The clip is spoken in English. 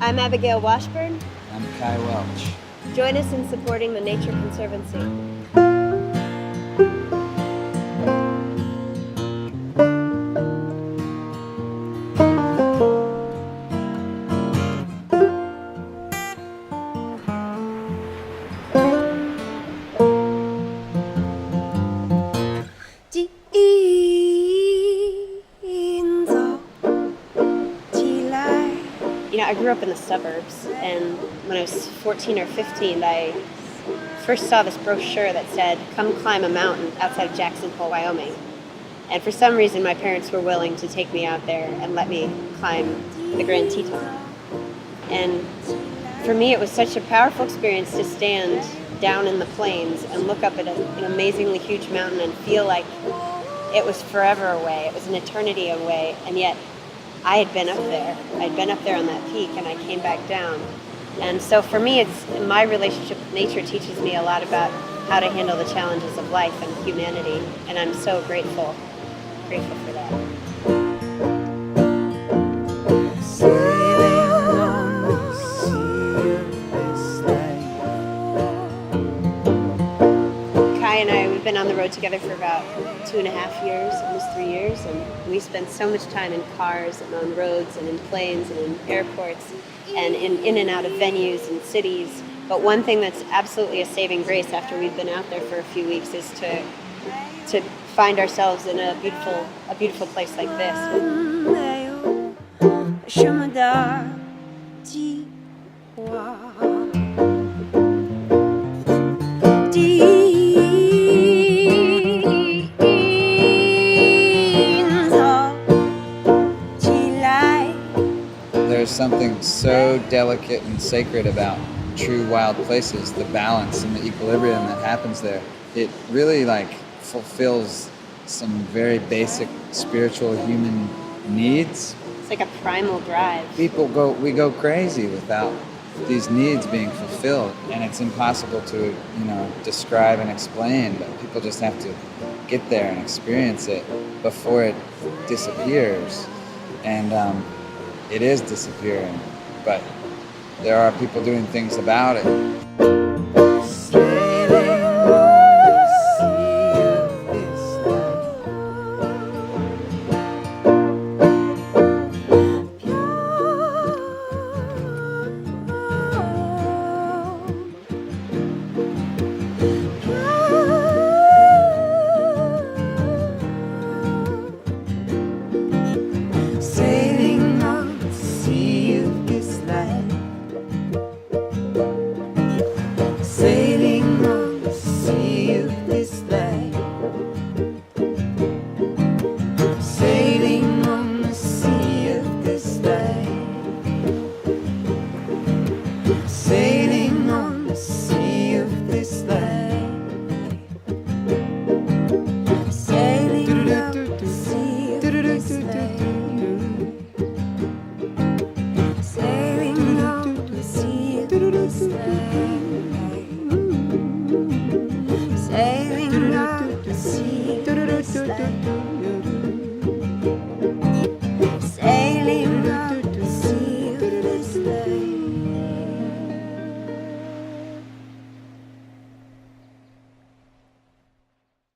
I'm Abigail Washburn. I'm Kai Welch. Join us in supporting the Nature Conservancy. You know, I grew up in the suburbs, and when I was 14 or 15, I first saw this brochure that said, "Come climb a mountain" outside of Jackson Hole, Wyoming. And for some reason, my parents were willing to take me out there and let me climb the Grand Teton. And for me, it was such a powerful experience to stand down in the plains and look up at an amazingly huge mountain and feel like it was forever away. It was an eternity away, and yet I had been up there. I'd been up there on that peak, and I came back down. And so for me, it's my relationship with nature teaches me a lot about how to handle the challenges of life and humanity, and I'm so grateful for that. Kai and I, we've been on the road together for about 2.5 years, almost 3 years, and we spend so much time in cars and on roads and in planes and in airports and in and out of venues and cities. But one thing that's absolutely a saving grace after we've been out there for a few weeks is to find ourselves in a beautiful place like this. There's something so delicate and sacred about true wild places, the balance and the equilibrium that happens there. It really fulfills some very basic spiritual human needs. It's like a primal drive. We go crazy without these needs being fulfilled, and it's impossible to, describe and explain, but people just have to get there and experience it before it disappears. And it is disappearing, but there are people doing things about it. Sailing out to sea.